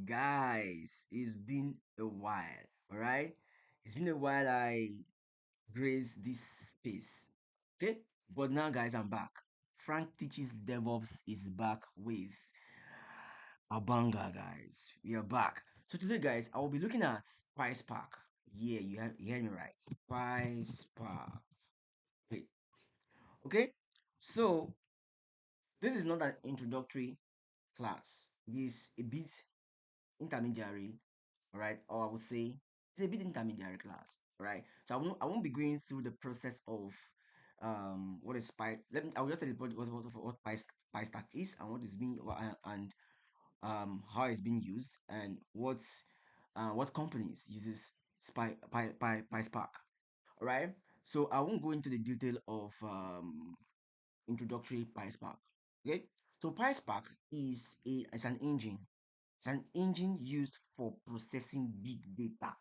Guys, it's been a while, all right? It's been a while I graced this space, okay? But now, guys, I'm back. Frank Teaches DevOps is back with a banger, guys. We are back. So today, guys, I will be looking at pySpark. Yeah, you heard me right. pySpark. Okay, okay? So this is not an introductory class. It is a bit intermediary, all right? Or I would say it's a bit intermediary class, all right? So I won't be going through the process of what is Py. I'll just tell you what PyStack is and what is being and how it's being used and what companies uses PySpark, all right? So I won't go into the detail of introductory PySpark. Okay, so PySpark is an engine. It's an engine used for processing big data.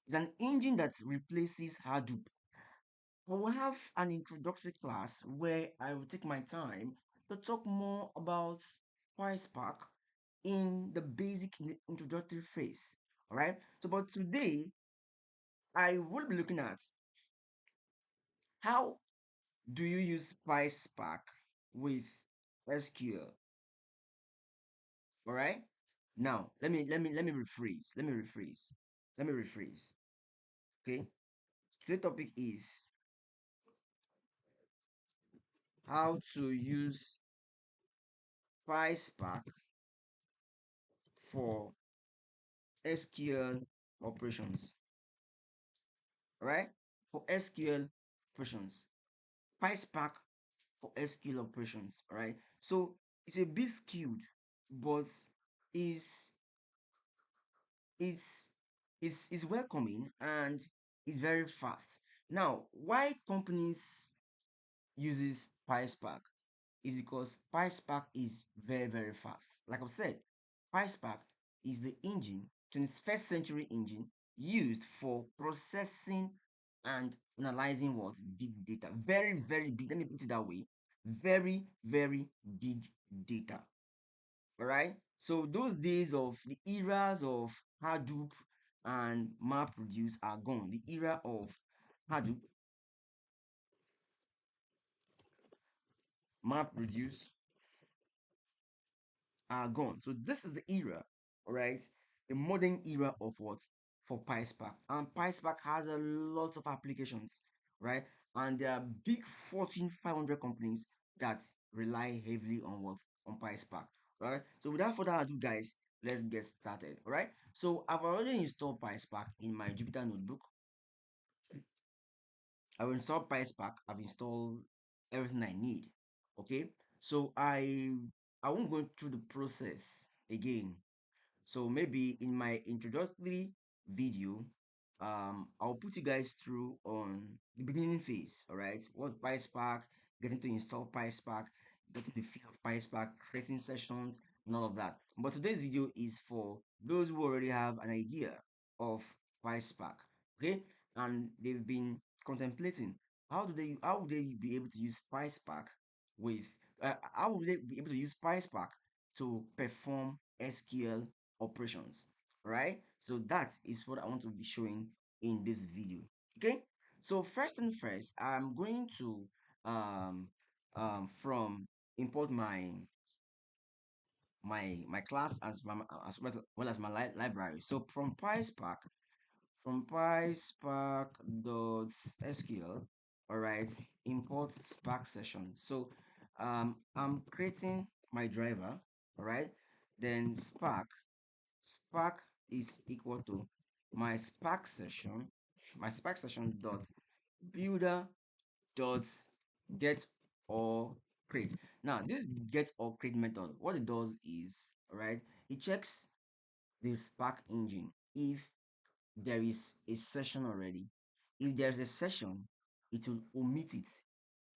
It's an engine that replaces Hadoop. I will have an introductory class where I will take my time to talk more about PySpark in the basic introductory phase. All right. So, but today I will be looking at how do you use PySpark with SQL. All right. Now let me rephrase. Let me rephrase. Okay. Today's topic is how to use PySpark for SQL operations. All right. For SQL operations. PySpark for SQL operations. All right. So it's a bit skewed, but is is is welcoming and is very fast. Now, why companies uses PySpark is because PySpark is very fast. Like I've said, PySpark is the engine, 21st century engine used for processing and analyzing what big data. Very big. Let me put it that way. Very big data. All right. So those days of the eras of Hadoop and MapReduce are gone. The era of Hadoop, MapReduce are gone. So this is the era, all right? The modern era of what? For PySpark. And PySpark has a lot of applications, right? And there are big Fortune 500 companies that rely heavily on what? On PySpark, right? So without further ado, guys, let's get started, all right? So I've already installed PySpark in my Jupyter notebook. I've installed PySpark. I've installed everything I need. Okay. So I won't go through the process again. So maybe in my introductory video, I'll put you guys through on the beginning phase. All right. What PySpark, getting to install PySpark, getting the feel of PySpark, creating sessions, and all of that. But today's video is for those who already have an idea of PySpark. Okay. And they've been contemplating how would they be able to use PySpark with how would they be able to use PySpark to perform SQL operations, right? So that is what I want to be showing in this video. Okay, so first and first, I'm going to um from import my class as well as my library. So from PySpark.sql, all right, import Spark session. So I'm creating my driver, all right, then Spark is equal to my Spark session dot builder dot get or create. Now, this get or create method, what it does is, all right, it checks the Spark engine if there is a session already. If there's a session, it will omit it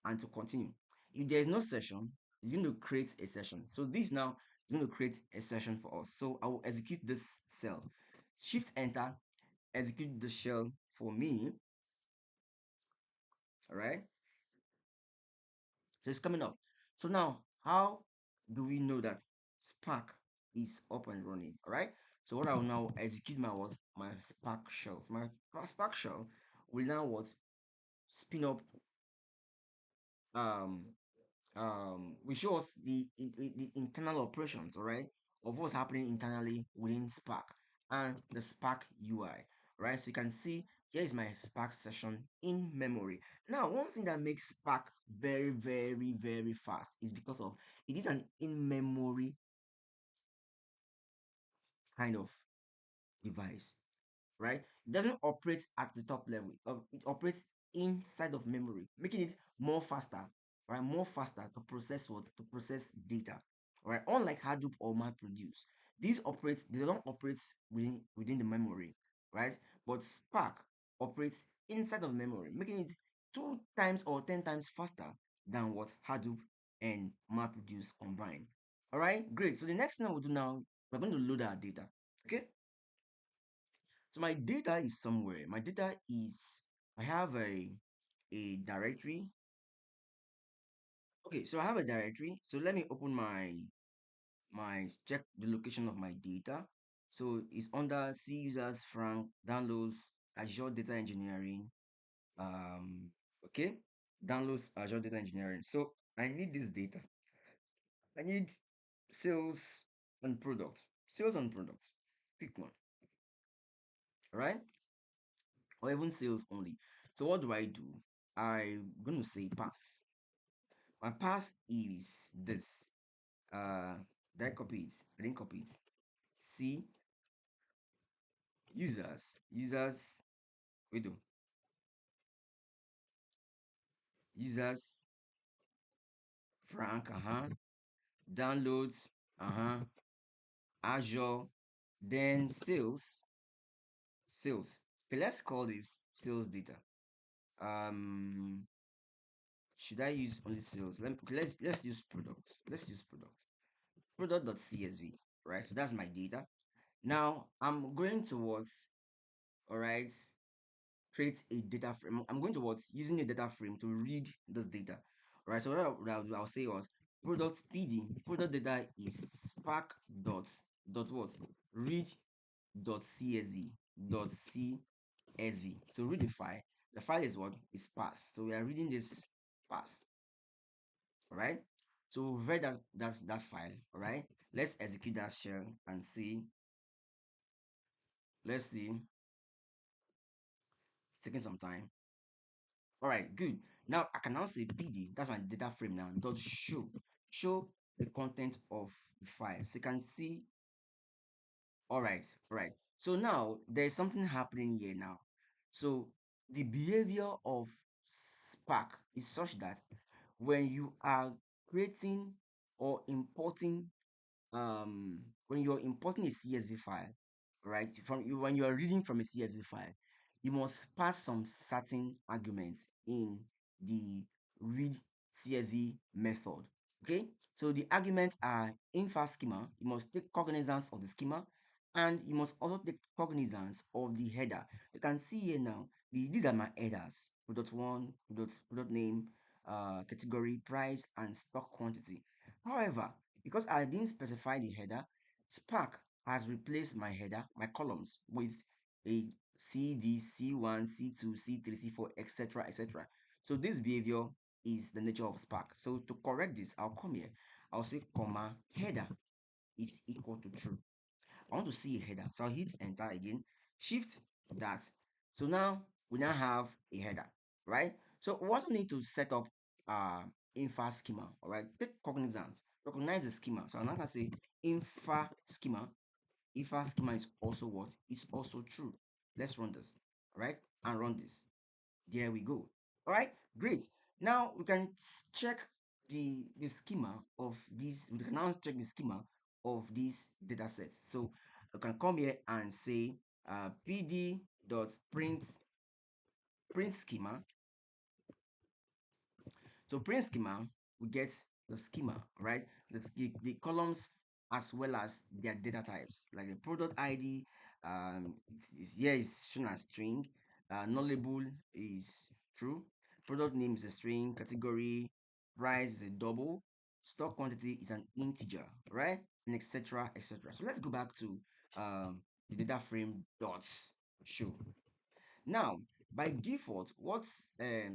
and to continue. If there is no session, it's going to create a session. So this now is going to create a session for us. So I will execute this cell. Shift enter, execute the shell for me. All right. So it's coming up. So now, how do we know that Spark is up and running. All right. So what I will now execute my what? My Spark shells. My Spark shell will now what? Spin up um we show us the internal operations, all right, of what's happening internally within Spark and the Spark UI, right? So you can see here is my Spark session in memory. Now, one thing that makes Spark very, very, very fast is because of it is an in-memory kind of device, right? It doesn't operate at the top level. It operates inside of memory, making it more faster, right? More faster to process what? To process data, right? Unlike Hadoop or MapReduce, they don't operate within the memory, right? But Spark operates inside of memory, making it 2 times or 10 times faster than what Hadoop and MapReduce combined. All right, great. So the next thing I will do now, we're going to load our data. Okay, so my data is somewhere. My data is I have a directory. Okay, so I have a directory. So let me open my check the location of my data. So it's under C users Frank downloads Azure Data Engineering. Um okay, downloads Azure Data Engineering. So I need this data. I need sales and product. Sales and product. Pick one, all right? Or even sales only. So what do I do? I'm going to say path. My path is this. Uh, did I copy it? I didn't copy it. C users. Wait, do users Frank. Downloads. Azure. Then sales. Okay, let's call this sales data. Um, should I use only sales? Okay, let's use product. Let's use product. Product.csv. Right. So that's my data. Now I'm going towards, all right, create a data frame. I'm going towards using a data frame to read this data. All right. So what I'll say was product PD, product data is spark dot what? Read dot csv dot csv. So read the file. The file is what? Is path. So we are reading this path. All right. So we've read that file. All right. Let's execute that shell and see. Let's see. It's taking some time. All right, good. Now I can now say PD, that's my data frame now, dot show the content of the file. So you can see, all right. So now there's something happening here now. So the behavior of Spark is such that when you are creating or importing when you're importing a CSV file, right? When you are reading from a CSV file, you must pass some certain arguments in the read CSV method. Okay, so the arguments are infer schema. You must take cognizance of the schema, and you must also take cognizance of the header. You can see here now. These are my headers: product one, product name, category, price, and stock quantity. However, because I didn't specify the header, Spark has replaced my header, my columns, with a CD, C1, C2, C3, C4, etc., etc. So this behavior is the nature of Spark. So to correct this, I'll come here. I'll say comma header is equal to true. I want to see a header. So I'll hit enter again, shift that. So now we now have a header, right? So we also need to set up infer schema. All right, take cognizance, recognize the schema. So I'm not gonna say infer schema. Infer schema is also what? It's also true. Let's run this, all right, and run this. There we go. All right, great. Now we can check the schema of this. We can now check the schema of these data sets. So you can come here and say pd dot print schema. So print schema, we get the schema, right? The columns as well as their data types, like the product ID. Here is shown as string. Nullable is true. Product name is a string. Category price is a double. Stock quantity is an integer, right? and etc etc. So let's go back to the data frame dots show. Now, by default, what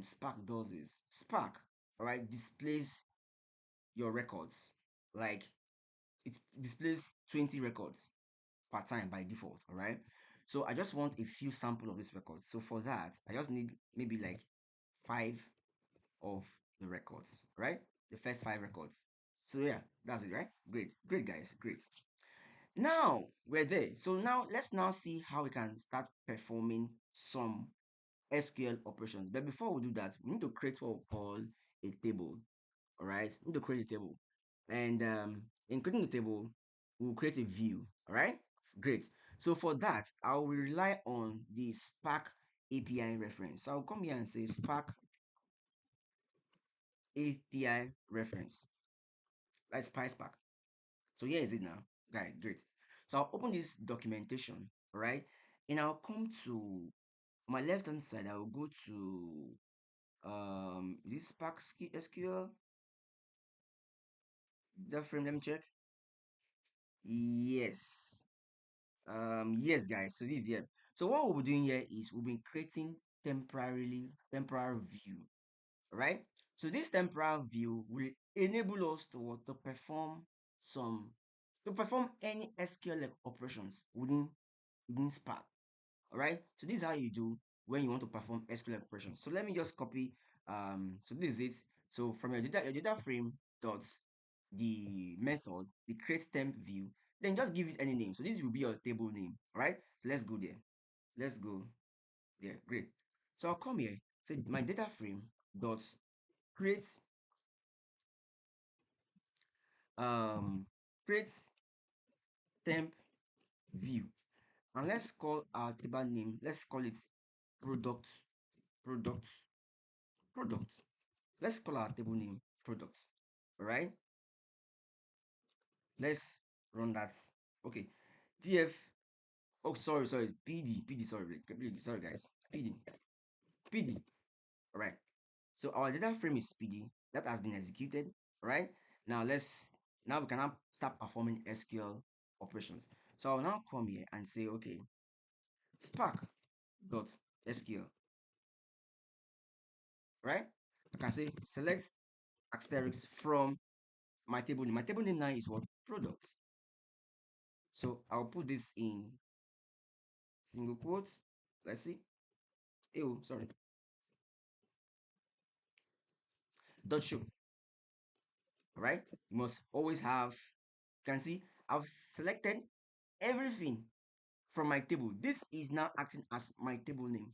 Spark does is Spark, all right, displays your records. Like it displays 20 records per time by default, all right? So I just want a few sample of this record. So for that, I just need maybe like 5 of the records, right? The first 5 records. So yeah, that's it, right? Great, great guys, great. Now we're there. So now let's now see how we can start performing some SQL operations. But before we do that, we need to create what we call a table. All right, we need to create a table. And in creating the table, we'll create a view. All right, great. So for that, I will rely on the Spark API reference. So I'll come here and say Spark API reference. That's pySpark. So here is it now. Right, great. So I'll open this documentation, all right? And I'll come to my left hand side, I will go to this Spark SQL the frame. Let me check. Yes. Yes, guys. So this is here. So what we'll be doing here is we'll be creating temporary view. All right. So this temporary view will enable us to perform some to perform any SQL operations within Spark. All right. So this is how you do when you want to perform SQL operations. So let me just copy. So this is it. So from your data frame dot the method, the create temp view, then just give it any name. So this will be your table name. All right. So let's go there. Let's go there. Great. So I'll come here. Say my data frame dot create um create temp view, and let's call our table name. Let's call it product product product. Let's call our table name product. All right. Let's run that. Okay. df. Oh, sorry, pd, sorry guys, pd. All right. So our data frame is pd. That has been executed. All right. Now we can now start performing SQL operations. So I'll now come here and say, okay, spark dot sql. Right. I can say select asterisk from my table name. My table name now is what? Product. So I'll put this in single quote. Let's see. Oh, sorry. Dot show. All right. You must always have. You can see I've selected everything from my table. This is now acting as my table name.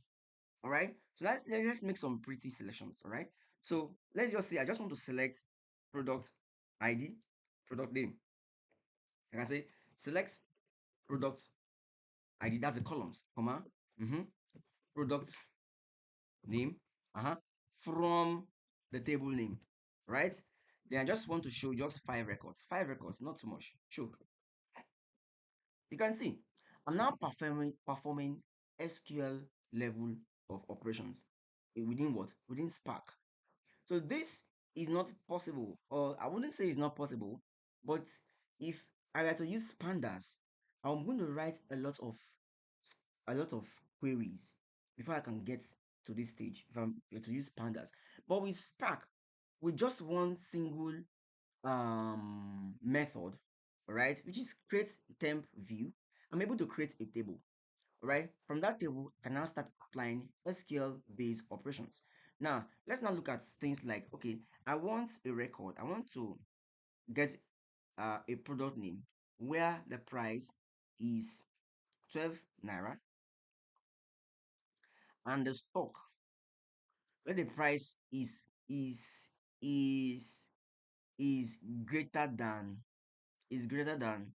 All right. So let's make some pretty selections. All right. So let's just say I just want to select product ID, product name. I can say select product ID. That's the columns, comma, product name, from the table name, right? Then I just want to show just 5 records, not too much. Show. You can see I'm now performing SQL level of operations within what? Within Spark. So this is not possible, or I wouldn't say it's not possible, but if I were to use pandas, I'm going to write a lot of queries before I can get to this stage if I'm to use pandas. But with Spark, with just one single method, all right, which is create temp view, I'm able to create a table. All right, from that table I can now start applying SQL based operations. Now let's now look at things like, okay, I want a record. I want to get a product name where the price is 12 naira and the stock where the price is is greater than is greater than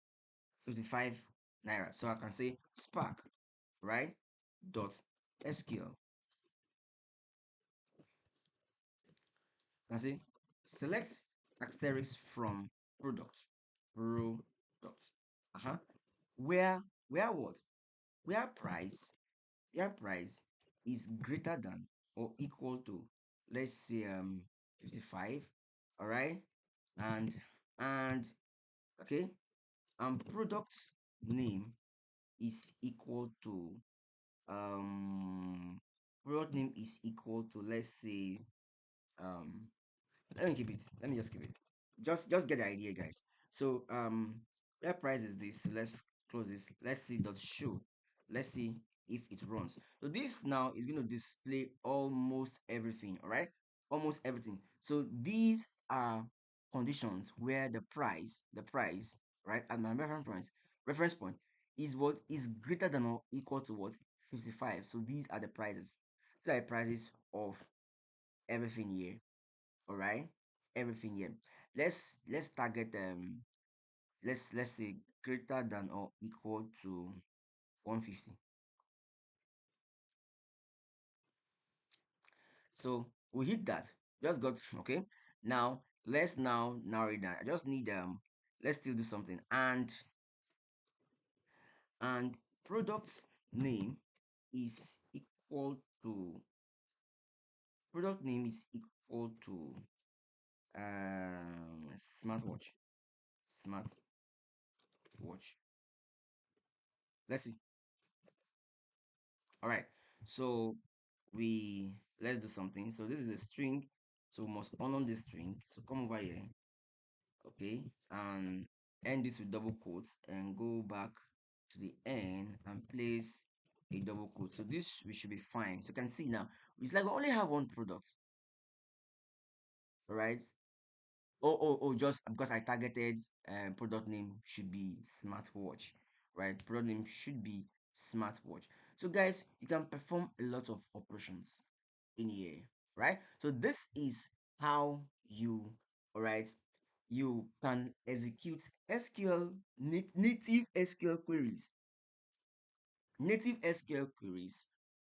55 naira. So I can say spark, right, dot SQL. I can say select asterisk from product product. Uh-huh. Where where what? Where price is greater than or equal to, let's say 55. All right. And okay, and product name is equal to um product name is equal to, let's say, um let me keep it. Let me just keep it. Just get the idea, guys. So where price is this? So let's close this. Let's see dot show. Let's see if it runs. So this now is going to display almost everything, all right? Almost everything. So these are conditions where the price, right, at my reference point is what is greater than or equal to what 55. So these are the prices. These are the prices of everything here, all right, everything here. Let's target let's say greater than or equal to 150. So we hit that, just got okay. Now let's now narrow it down. I just need let's still do something, and product name is equal to product name is equal to smartwatch. Smartwatch. Let's see. All right, so we let's do something. So this is a string, so we must honor this string. So come over here, okay, and end this with double quotes and go back to the end and place a double quote. So this we should be fine. So you can see now it's like we only have one product, all right. Oh, just because I targeted product name should be smartwatch, right? Product name should be smartwatch. So guys, you can perform a lot of operations in here, right? So this is how you, all right, you can execute SQL native SQL queries, native SQL queries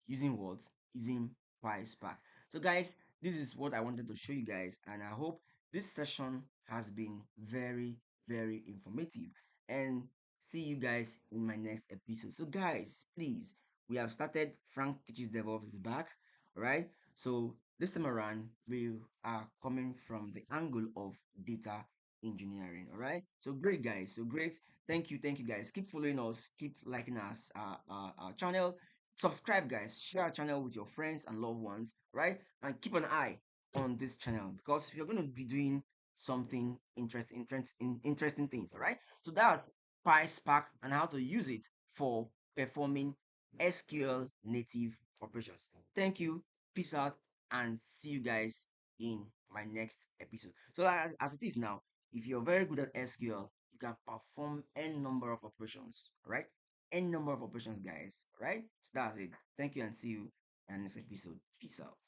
using what? Using pySpark. So guys, this is what I wanted to show you guys, and I hope this session has been very, very informative. And see you guys in my next episode. So guys, please, we have started Frank Teaches DevOps is back, all right? So this time around, we are coming from the angle of data engineering, all right? So great, guys. So great. Thank you guys. Keep following us, keep liking us, our channel. Subscribe, guys. Share our channel with your friends and loved ones, right? And keep an eye on this channel because we're going to be doing something interesting things, all right? So that's PySpark and how to use it for performing SQL native operations. Thank you. Peace out and see you guys in my next episode. So as it is now, if you're very good at SQL, you can perform n number of operations, right? N number of operations, guys, right? So that's it. Thank you and see you in the next episode. Peace out.